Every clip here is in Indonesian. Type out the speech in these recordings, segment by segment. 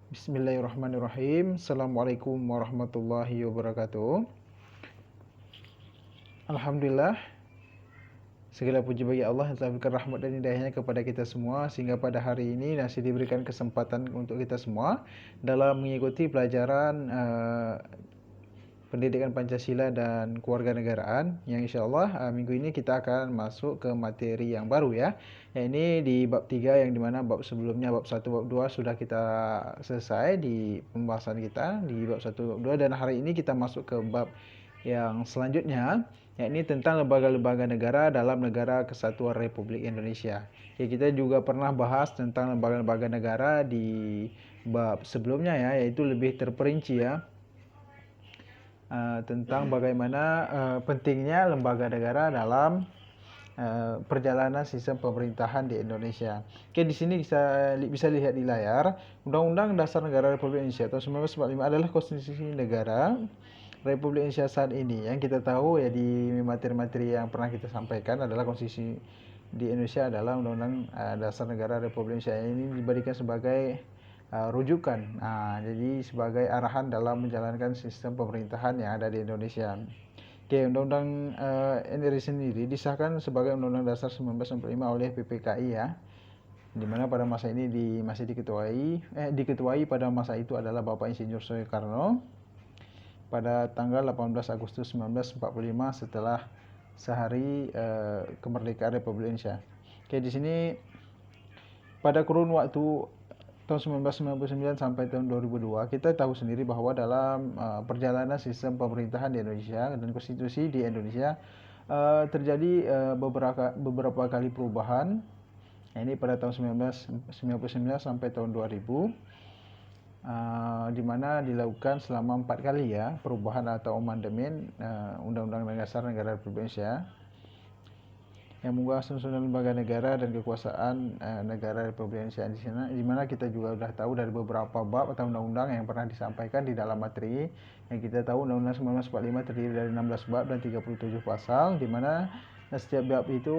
Bismillahirrahmanirrahim. Assalamualaikum warahmatullahi wabarakatuh. Alhamdulillah, segala puji bagi Allah yang telah berikan rahmat dan hidayahnya kepada kita semua, sehingga pada hari ini masih diberikan kesempatan untuk kita semua dalam mengikuti pelajaran pendidikan Pancasila dan kewarganegaraan yang insyaallah minggu ini kita akan masuk ke materi yang baru ya. Ini di bab 3 yang dimana bab sebelumnya bab 1 bab 2 sudah kita selesai di pembahasan kita di bab 1 bab 2, dan hari ini kita masuk ke bab yang selanjutnya, yakni tentang lembaga-lembaga negara dalam Negara Kesatuan Republik Indonesia. Ya, kita juga pernah bahas tentang lembaga-lembaga negara di bab sebelumnya ya, yaitu lebih terperinci ya. Tentang bagaimana pentingnya lembaga negara dalam perjalanan sistem pemerintahan di Indonesia. Oke, di sini bisa lihat di layar, Undang-Undang Dasar Negara Republik Indonesia tahun 1945 adalah konstitusi negara Republik Indonesia saat ini. Yang kita tahu ya di materi-materi yang pernah kita sampaikan adalah konstitusi di Indonesia adalah Undang-Undang Dasar Negara Republik Indonesia. Ini diberikan sebagai rujukan, jadi sebagai arahan dalam menjalankan sistem pemerintahan yang ada di Indonesia. Oke, Undang-Undang NRI sendiri disahkan sebagai Undang-Undang Dasar 1945 oleh PPKI ya, dimana pada masa ini masih diketuai pada masa itu adalah Bapak Insinyur Soekarno pada tanggal 18 Agustus 1945 setelah sehari kemerdekaan Republik Indonesia. Oke, di sini pada kurun waktu tahun 1999 sampai tahun 2002, kita tahu sendiri bahwa dalam perjalanan sistem pemerintahan di Indonesia dan konstitusi di Indonesia terjadi beberapa kali perubahan. Ini pada tahun 1999 sampai tahun 2000, di mana dilakukan selama 4 kali ya perubahan atau amandemen Undang-Undang Dasar Negara Republik Indonesia yang mengubah susunan lembaga negara dan kekuasaan negara Republik Indonesia di sana, di mana kita juga sudah tahu dari beberapa bab atau undang-undang yang pernah disampaikan di dalam materi. Yang kita tahu Undang-Undang 1945 terdiri dari 16 bab dan 37 pasal, di mana setiap bab itu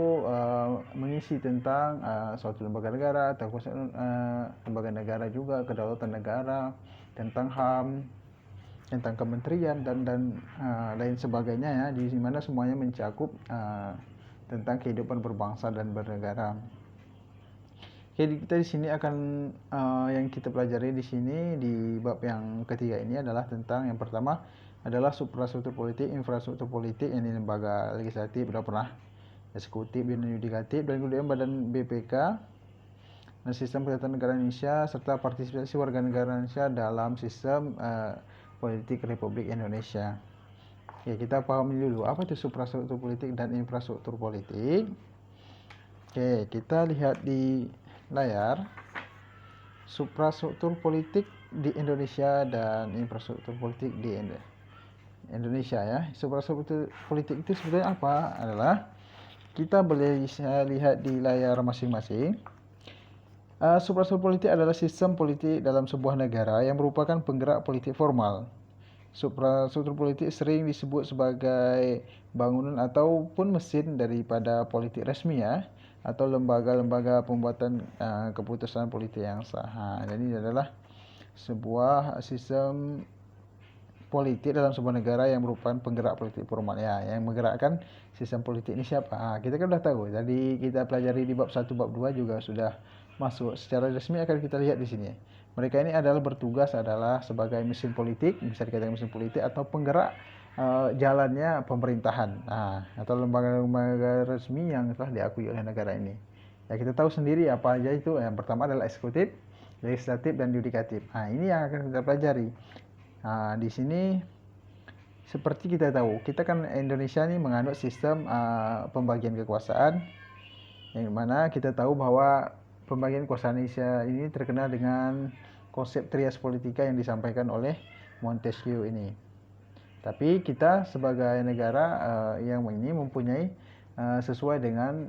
mengisi tentang suatu lembaga negara atau lembaga negara, juga kedaulatan negara, tentang HAM, tentang kementerian dan lain sebagainya ya, di mana semuanya mencakup tentang kehidupan berbangsa dan bernegara. Oke, kita di sini akan yang kita pelajari di sini di bab yang ketiga ini adalah tentang yang pertama adalah suprastruktur politik, infrastruktur politik, yang di lembaga legislatif, udah pernah, eksekutif dan yudikatif, dan kemudian badan BPK dan sistem ketatanegaraan Indonesia serta partisipasi warga negara Indonesia dalam sistem politik Republik Indonesia. Ya, kita pahami dulu apa itu suprastruktur politik dan infrastruktur politik. Oke, kita lihat di layar suprastruktur politik di Indonesia dan infrastruktur politik di Indonesia ya. Suprastruktur politik itu sebenarnya apa? Adalah kita boleh lihat di layar masing-masing. Suprastruktur politik adalah sistem politik dalam sebuah negara yang merupakan penggerak politik formal. Suprastruktur politik sering disebut sebagai bangunan ataupun mesin daripada politik resmi ya, atau lembaga-lembaga pembuatan keputusan politik yang sah. Jadi ini adalah sebuah sistem politik dalam sebuah negara yang merupakan penggerak politik formal ya. Yang menggerakkan sistem politik ini siapa? Kita kan sudah tahu. Jadi kita pelajari di bab 1 bab 2 juga sudah masuk. Secara resmi akan kita lihat di sini. Mereka ini adalah bertugas adalah sebagai mesin politik, bisa dikatakan mesin politik atau penggerak jalannya pemerintahan, atau lembaga-lembaga resmi yang telah diakui oleh negara ini. Ya, kita tahu sendiri apa aja itu. Yang pertama adalah eksekutif, legislatif, dan yudikatif. Ini yang akan kita pelajari. Di sini seperti kita tahu, kita kan Indonesia ini menganut sistem pembagian kekuasaan, yang mana kita tahu bahwa pembagian kekuasaan Indonesia ini terkenal dengan konsep trias politika yang disampaikan oleh Montesquieu ini. Tapi kita sebagai negara yang ini mempunyai sesuai dengan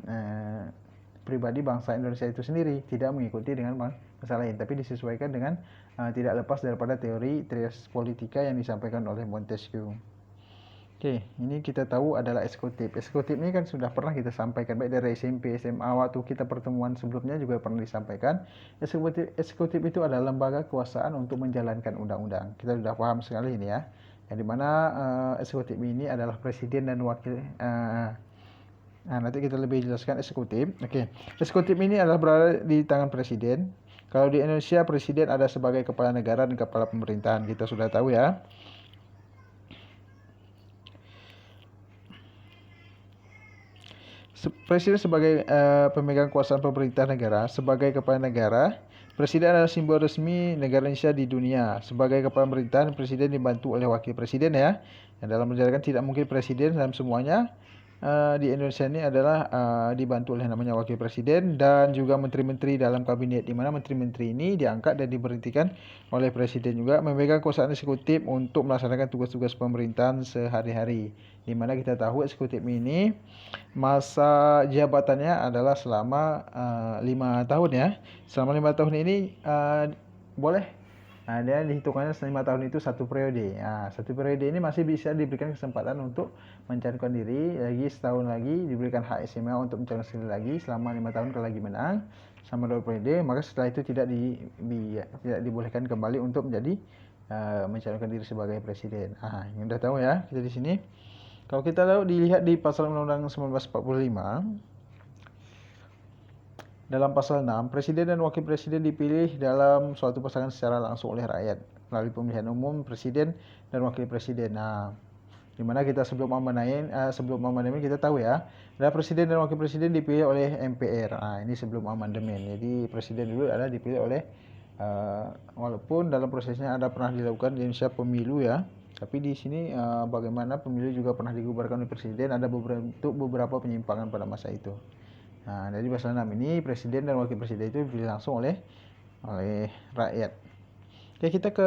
pribadi bangsa Indonesia itu sendiri, tidak mengikuti dengan bangsa lain, tapi disesuaikan dengan tidak lepas daripada teori trias politika yang disampaikan oleh Montesquieu. Oke, ini kita tahu adalah eksekutif. Eksekutif ini kan sudah pernah kita sampaikan baik dari SMP, SMA, waktu kita pertemuan sebelumnya juga pernah disampaikan. Eksekutif itu adalah lembaga kekuasaan untuk menjalankan undang-undang. Kita sudah paham sekali ini ya. Yang dimana eksekutif ini adalah presiden dan wakil. Nah, nanti kita lebih jelaskan eksekutif. Oke, eksekutif ini adalah berada di tangan presiden. Kalau di Indonesia, presiden ada sebagai kepala negara dan kepala pemerintahan. Kita sudah tahu ya. Presiden sebagai pemegang kekuasaan pemerintah negara, sebagai kepala negara, presiden adalah simbol resmi negara Indonesia di dunia. Sebagai kepala pemerintahan, presiden dibantu oleh wakil presiden ya. Yang dalam menjalankan tidak mungkin presiden dalam semuanya. Di Indonesia ini adalah dibantu oleh namanya wakil presiden dan juga menteri-menteri dalam kabinet, di mana menteri-menteri ini diangkat dan diberhentikan oleh presiden juga, memegang kekuasaan eksekutif untuk melaksanakan tugas-tugas pemerintahan sehari-hari. Di mana kita tahu eksekutif ini masa jabatannya adalah selama 5 tahun ya. Selama 5 tahun ini boleh. Nah, dia dihitungannya 5 tahun itu satu periode. Nah, satu periode ini masih bisa diberikan kesempatan untuk mencalonkan diri lagi setahun lagi, diberikan hak istimewa untuk mencalonkan diri lagi selama 5 tahun kalau lagi menang sama 2 periode, maka setelah itu tidak dibolehkan kembali untuk menjadi mencalonkan diri sebagai presiden. Yang udah tahu ya kita di sini. Kalau kita dilihat di pasal Undang-Undang 1945, dalam pasal 6, presiden dan wakil presiden dipilih dalam suatu pasangan secara langsung oleh rakyat melalui pemilihan umum presiden dan wakil presiden. Nah, dimana kita sebelum amandemen kita tahu ya, adalah presiden dan wakil presiden dipilih oleh MPR. Nah, ini sebelum amandemen. Jadi presiden dulu adalah dipilih oleh walaupun dalam prosesnya ada pernah dilakukan di Indonesia pemilu ya. Tapi di sini bagaimana pemilu juga pernah dibubarkan oleh presiden, ada beberapa penyimpangan pada masa itu. Nah, dari pasal 6 ini presiden dan wakil presiden itu dipilih langsung oleh rakyat. Oke, kita ke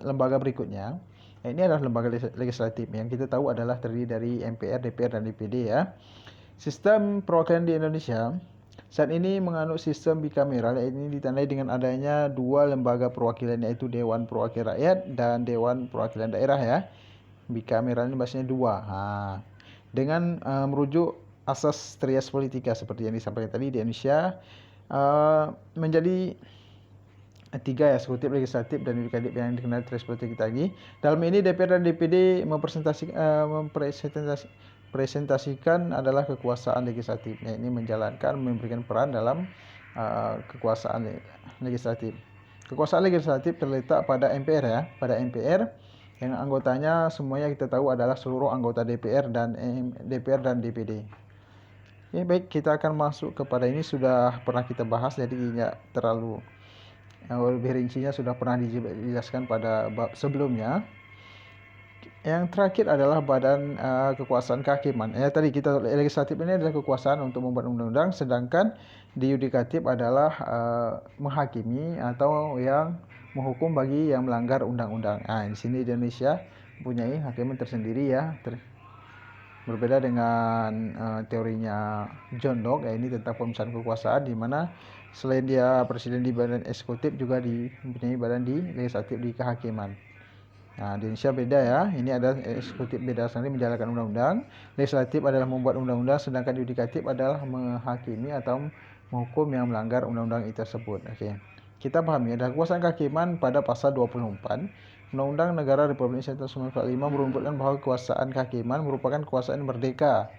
lembaga berikutnya. Ini adalah lembaga legislatif yang kita tahu adalah terdiri dari MPR, DPR, dan DPD ya. Sistem perwakilan di Indonesia saat ini menganut sistem bikameral. Ini ditandai dengan adanya 2 lembaga perwakilan, yaitu Dewan Perwakilan Rakyat dan Dewan Perwakilan Daerah ya. Bikameral ini bahasanya 2. Dengan merujuk asas trias politika seperti yang disampaikan tadi di Indonesia menjadi 3 ya, eksekutif, legislatif, dan yudikatif yang dikenal trias politika lagi. Dalam ini DPR dan DPD mempresentasikan adalah kekuasaan legislatifnya, ini menjalankan, memberikan peran dalam kekuasaan legislatif. Kekuasaan legislatif terletak pada MPR ya, pada MPR yang anggotanya semuanya kita tahu adalah seluruh anggota DPR dan DPD. Ya, baik, kita akan masuk kepada ini, sudah pernah kita bahas jadi nggak terlalu lebih rincinya, sudah pernah dijelaskan pada bab sebelumnya. Yang terakhir adalah badan kekuasaan kehakiman. Tadi kita legislatif ini adalah kekuasaan untuk membuat undang-undang, sedangkan di yudikatif adalah menghakimi atau yang menghukum bagi yang melanggar undang-undang. Di sini di Indonesia mempunyai hakiman tersendiri ya. Berbeda dengan teorinya John Locke ya, ini tentang pemisahan kekuasaan, di mana selain dia presiden di badan eksekutif juga mempunyai badan di legislatif di kehakiman. Nah, di Indonesia beda ya, ini ada eksekutif beda sendiri menjalankan undang-undang, legislatif adalah membuat undang-undang, sedangkan yudikatif adalah menghakimi atau menghukum yang melanggar undang-undang itu tersebut. Oke. Kita pahami ada kekuasaan kehakiman pada pasal 24 Undang-Undang Negara Republik Indonesia tahun 1945 merupakan bahwa kekuasaan kehakiman merupakan kekuasaan merdeka.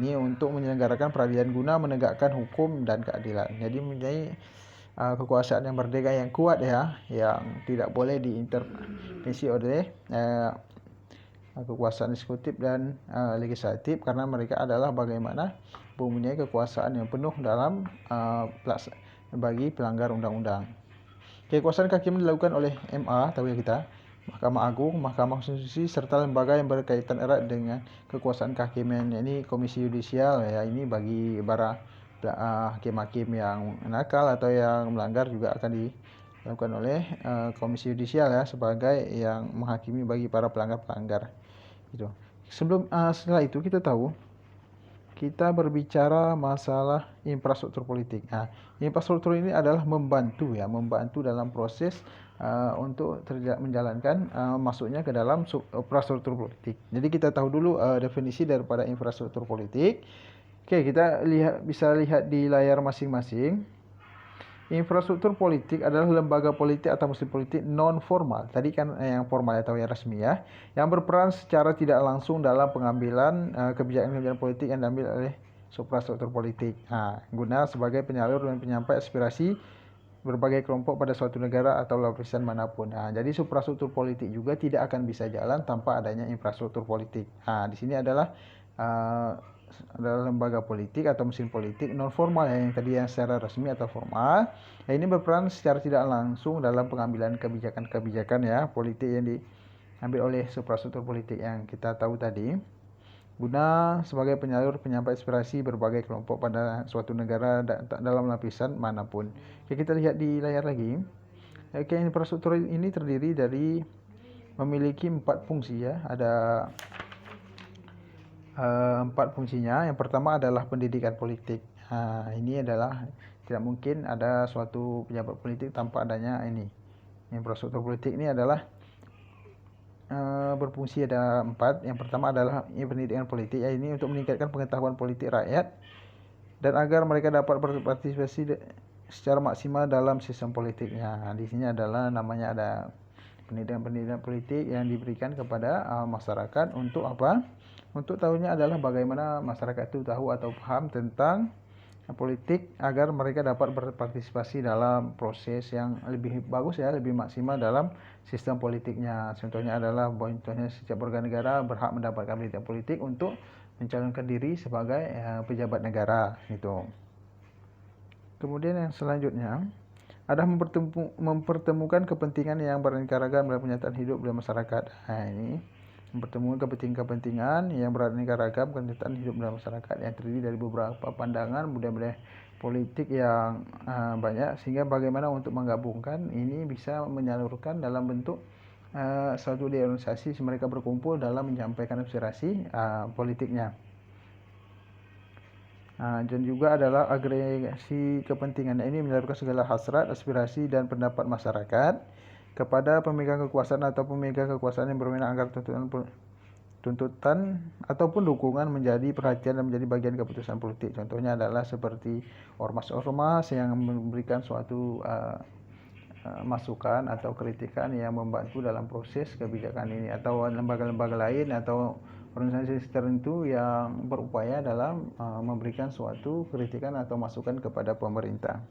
Ini untuk menyelenggarakan peradilan guna menegakkan hukum dan keadilan. Jadi mempunyai kekuasaan yang merdeka yang kuat ya, yang tidak boleh diintervensi oleh kekuasaan eksekutif dan legislatif, karena mereka adalah bagaimana mempunyai kekuasaan yang penuh dalam bagi pelanggar undang-undang. Kekuasaan kehakiman dilakukan oleh MA, tahu ya kita, Mahkamah Agung, Mahkamah Konstitusi, serta lembaga yang berkaitan erat dengan kekuasaan kehakiman. Ini Komisi Yudisial ya, ini bagi para hakim-hakim yang nakal atau yang melanggar juga akan dilakukan oleh Komisi Yudisial ya, sebagai yang menghakimi bagi para pelanggar-pelanggar. Gitu. Setelah itu kita tahu kita berbicara masalah infrastruktur politik. Nah, infrastruktur ini adalah membantu dalam proses untuk menjalankan masuknya ke dalam infrastruktur politik. Jadi kita tahu dulu definisi daripada infrastruktur politik. Oke, kita bisa lihat di layar masing-masing. Infrastruktur politik adalah lembaga politik atau mesin politik non formal. Tadi kan yang formal atau yang resmi ya, yang berperan secara tidak langsung dalam pengambilan kebijakan-kebijakan politik yang diambil oleh suprastruktur politik. Guna sebagai penyalur dan penyampai aspirasi berbagai kelompok pada suatu negara atau lapisan manapun. Jadi suprastruktur politik juga tidak akan bisa jalan tanpa adanya infrastruktur politik. Di sini adalah lembaga politik atau mesin politik non formal yang tadi yang secara resmi atau formal. Ini berperan secara tidak langsung dalam pengambilan kebijakan-kebijakan ya politik yang diambil oleh suprastruktur politik yang kita tahu tadi, guna sebagai penyalur penyampai aspirasi berbagai kelompok pada suatu negara dalam lapisan manapun. Oke, kita lihat di layar lagi. Oke, infrastruktur ini terdiri dari memiliki 4 fungsi ya. Ada 4 fungsinya. Yang pertama adalah pendidikan politik. Ini adalah tidak mungkin ada suatu pejabat politik tanpa adanya ini. Infrastruktur politik ini adalah berfungsi ada 4. Yang pertama adalah pendidikan politik. Ini untuk meningkatkan pengetahuan politik rakyat dan agar mereka dapat berpartisipasi secara maksimal dalam sistem politiknya. Di sini adalah namanya ada pendidikan politik yang diberikan kepada masyarakat untuk apa? Untuk tahunya adalah bagaimana masyarakat itu tahu atau paham tentang politik agar mereka dapat berpartisipasi dalam proses yang lebih bagus ya, lebih maksimal dalam sistem politiknya. Contohnya adalah setiap warga negara berhak mendapatkan pendidikan politik untuk mencalonkan diri sebagai pejabat negara gitu. Kemudian yang selanjutnya adalah mempertemukan kepentingan yang beraneka ragam dalam kenyataan hidup dalam masyarakat. Ini mempertemukan kepentingan yang beraneka ragam kenyataan hidup dalam masyarakat yang terdiri dari beberapa pandangan budaya-budaya politik yang banyak, sehingga bagaimana untuk menggabungkan ini bisa menyalurkan dalam bentuk suatu organisasi mereka berkumpul dalam menyampaikan aspirasi politiknya. Dan juga adalah agregasi kepentingan. Ini menyalurkan segala hasrat, aspirasi dan pendapat masyarakat kepada pemegang kekuasaan atau pemegang kekuasaan yang berwenang agar tuntutan ataupun dukungan menjadi perhatian dan menjadi bagian keputusan politik. Contohnya adalah seperti ormas-ormas yang memberikan suatu masukan atau kritikan yang membantu dalam proses kebijakan ini, atau lembaga-lembaga lain atau organisasi tertentu yang berupaya dalam memberikan suatu kritikan atau masukan kepada pemerintah.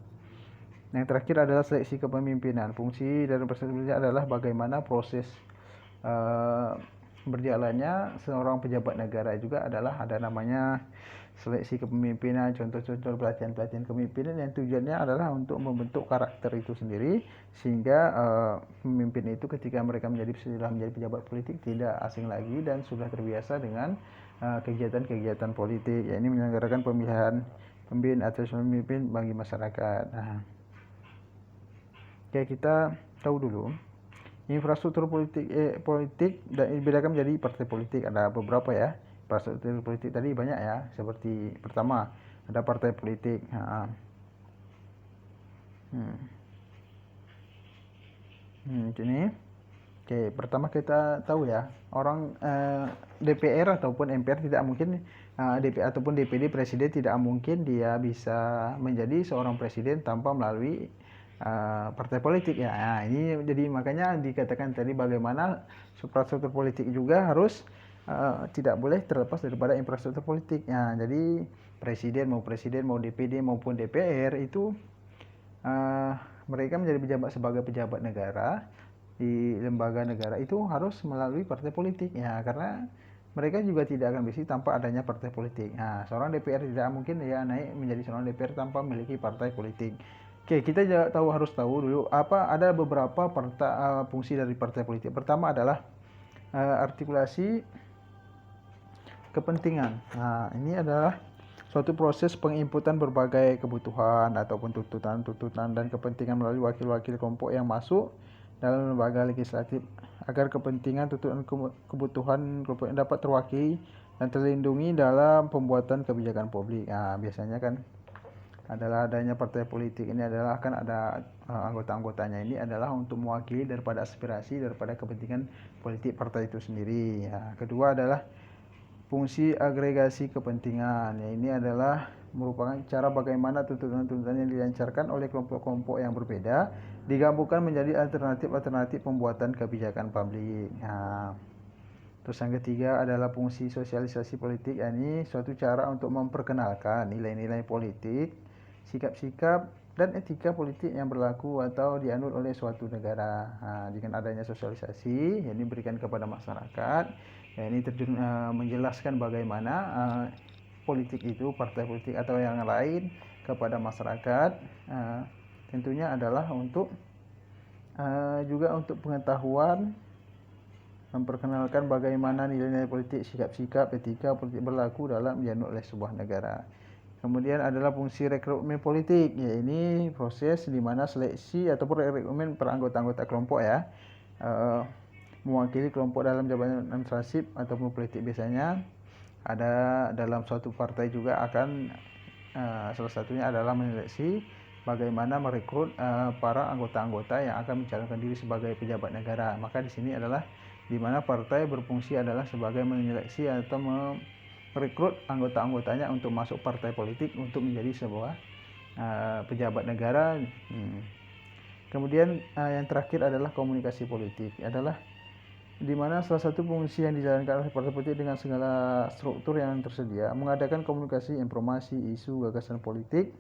Yang terakhir adalah seleksi kepemimpinan. Fungsi dari proses adalah bagaimana proses berjalannya seorang pejabat negara juga adalah ada namanya seleksi kepemimpinan, contoh-contoh pelatihan-pelatihan kepemimpinan yang tujuannya adalah untuk membentuk karakter itu sendiri, sehingga pemimpin itu ketika mereka sudah menjadi pejabat politik tidak asing lagi dan sudah terbiasa dengan kegiatan-kegiatan politik. Ini menyelenggarakan pemilihan pemimpin atau pemimpin bagi masyarakat. Oke, kita tahu dulu infrastruktur politik dan dibedakan menjadi partai politik. Ada beberapa ya. Infrastruktur politik tadi banyak ya. Seperti pertama ada partai politik. Ini. Oke, pertama kita tahu ya, orang DPR ataupun MPR tidak mungkin DPR ataupun DPD presiden tidak mungkin dia bisa menjadi seorang presiden tanpa melalui partai politik ya. Ini jadi makanya dikatakan tadi bagaimana infrastruktur politik juga harus tidak boleh terlepas daripada infrastruktur politik. Jadi presiden mau DPD maupun DPR itu mereka menjadi pejabat sebagai pejabat negara di lembaga negara itu harus melalui partai politik ya, karena mereka juga tidak akan bisa tanpa adanya partai politik. Seorang DPR tidak mungkin ya naik menjadi seorang DPR tanpa memiliki partai politik. Oke, kita harus tahu dulu ada beberapa fungsi dari partai politik. Pertama adalah artikulasi kepentingan. Ini adalah suatu proses penginputan berbagai kebutuhan ataupun tuntutan dan kepentingan melalui wakil-wakil kelompok yang masuk dalam lembaga legislatif agar kepentingan, tuntutan, kebutuhan kelompok yang dapat terwakili dan terlindungi dalam pembuatan kebijakan publik. Biasanya kan adalah adanya partai politik ini adalah kan ada anggota-anggotanya ini adalah untuk mewakili daripada aspirasi daripada kepentingan politik partai itu sendiri. Kedua adalah fungsi agregasi kepentingan. Ini adalah merupakan cara bagaimana tuntutan-tuntutan yang dilancarkan oleh kelompok-kelompok yang berbeda digabungkan menjadi alternatif-alternatif pembuatan kebijakan publik. Terus yang ketiga adalah fungsi sosialisasi politik, yakni suatu cara untuk memperkenalkan nilai-nilai politik, sikap-sikap dan etika politik yang berlaku atau dianut oleh suatu negara. Dengan adanya sosialisasi, yakni berikan kepada masyarakat, yakni menjelaskan bagaimana politik itu, partai politik atau yang lain kepada masyarakat, tentunya adalah untuk juga untuk pengetahuan, memperkenalkan bagaimana nilai-nilai politik, sikap-sikap, etika politik berlaku dalam dianut oleh sebuah negara. Kemudian adalah fungsi rekrutmen politik, yaitu proses di mana seleksi ataupun rekrutmen per anggota-anggota kelompok mewakili kelompok dalam jabatan administratif ataupun politik. Biasanya ada dalam suatu partai juga akan salah satunya adalah menyeleksi bagaimana merekrut para anggota-anggota yang akan mencalonkan diri sebagai pejabat negara. Maka di sini adalah di mana partai berfungsi adalah sebagai menyeleksi atau merekrut anggota-anggotanya untuk masuk partai politik untuk menjadi sebuah pejabat negara. Kemudian yang terakhir adalah komunikasi politik, adalah di mana salah satu fungsi yang dijalankan oleh partai politik dengan segala struktur yang tersedia mengadakan komunikasi informasi, isu, gagasan politik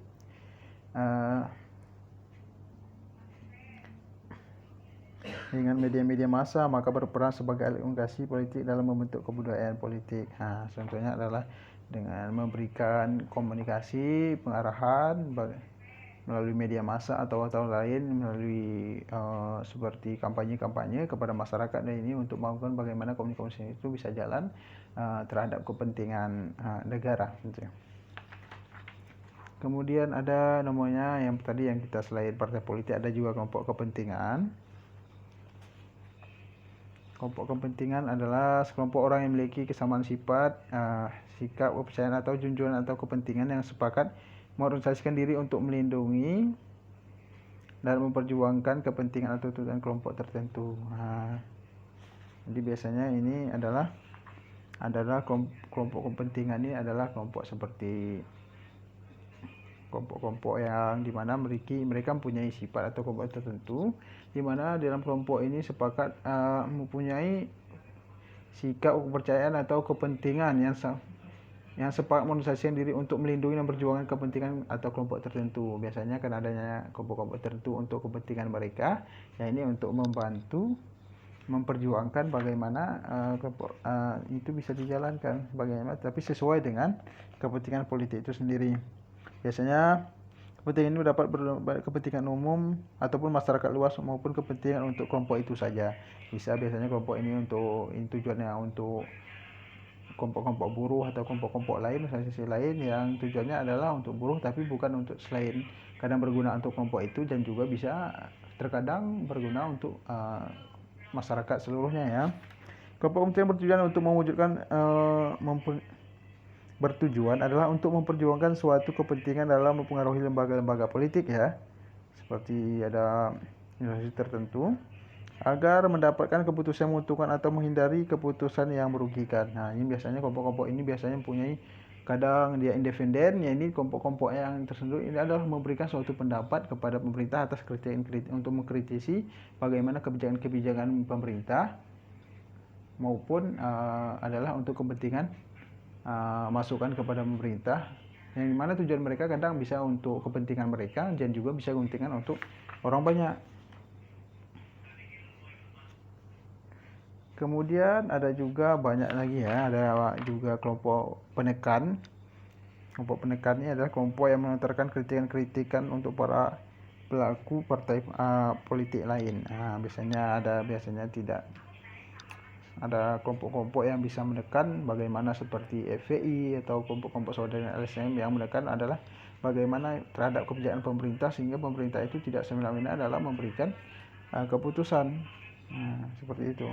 dengan media-media massa, maka berperan sebagai alat komunikasi politik dalam membentuk kebudayaan politik. Contohnya adalah dengan memberikan komunikasi, pengarahan melalui media massa atau lain melalui seperti kampanye-kampanye kepada masyarakat, dan ini untuk melakukan bagaimana komunikasi itu bisa jalan terhadap kepentingan negara. Kemudian ada namanya yang tadi yang kita selain partai politik ada juga kelompok kepentingan. Kelompok kepentingan adalah sekelompok orang yang memiliki kesamaan sifat, sikap, kepercayaan atau junjungan atau kepentingan yang sepakat mengorganisasikan diri untuk melindungi dan memperjuangkan kepentingan atau tuntutan kelompok tertentu. Jadi biasanya ini adalah kelompok kepentingan ini adalah kelompok seperti kelompok-kelompok yang dimana mereka mempunyai sifat atau kelompok tertentu, di mana dalam kelompok ini sepakat mempunyai sikap, kepercayaan atau kepentingan yang sepakat mengorganisasikan diri untuk melindungi dan perjuangan kepentingan atau kelompok tertentu. Biasanya kan adanya kelompok-kelompok tertentu untuk kepentingan mereka, ini untuk membantu memperjuangkan bagaimana kelompok itu bisa dijalankan bagaimana, tapi sesuai dengan kepentingan politik itu sendiri. Biasanya kepentingan ini dapat kepentingan umum ataupun masyarakat luas maupun kepentingan untuk kelompok itu saja. Biasanya kelompok ini tujuannya untuk kelompok-kelompok buruh atau kelompok-kelompok lain, organisasi lain yang tujuannya adalah untuk buruh tapi bukan untuk selain, kadang berguna untuk kelompok itu dan juga bisa terkadang berguna untuk masyarakat seluruhnya ya. Kelompok kepentingan bertujuan untuk mewujudkan bertujuan adalah untuk memperjuangkan suatu kepentingan dalam mempengaruhi lembaga-lembaga politik ya, seperti ada institusi tertentu agar mendapatkan keputusan yang menguntungkan atau menghindari keputusan yang merugikan. Ini biasanya kelompok-kelompok ini biasanya mempunyai, kadang dia independen, ya ini kelompok-kelompok yang tersebut ini adalah memberikan suatu pendapat kepada pemerintah atas untuk mengkritisi bagaimana kebijakan-kebijakan pemerintah maupun adalah untuk kepentingan masukan kepada pemerintah, yang dimana tujuan mereka kadang bisa untuk kepentingan mereka dan juga bisa kepentingan untuk orang banyak. Kemudian ada juga banyak lagi ya, ada juga kelompok penekan. Kelompok penekan ini adalah kelompok yang melontarkan kritikan-kritikan untuk para pelaku partai politik lain. Biasanya tidak ada kelompok-kelompok yang bisa menekan bagaimana seperti FPI atau kelompok-kelompok saudara LSM yang menekan adalah bagaimana terhadap kebijakan pemerintah sehingga pemerintah itu tidak semena-mena dalam memberikan keputusan seperti itu.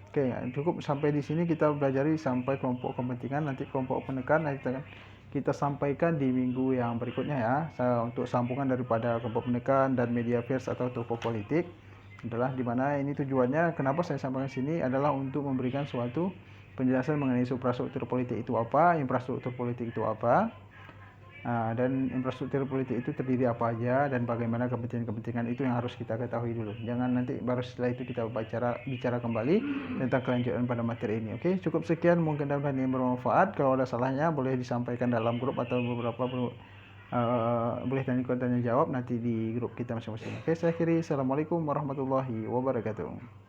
Oke, cukup sampai di sini kita pelajari sampai kelompok kepentingan, nanti kelompok penekan nanti kita sampaikan di minggu yang berikutnya ya. Untuk sambungan daripada kelompok penekan dan media pers atau tokoh politik adalah dimana ini tujuannya kenapa saya sampaikan sini adalah untuk memberikan suatu penjelasan mengenai suprastruktur politik itu apa, infrastruktur politik itu apa, dan infrastruktur politik itu terdiri apa aja dan bagaimana kepentingan-kepentingan itu yang harus kita ketahui dulu. Jangan nanti baru setelah itu kita bicara kembali tentang kelanjutan pada materi ini. Oke, cukup sekian, mungkin dapat ini bermanfaat. Kalau ada salahnya boleh disampaikan dalam grup atau beberapa boleh tanya jawab nanti di grup kita masing-masing. Oke, saya akhiri. Assalamualaikum warahmatullahi wabarakatuh.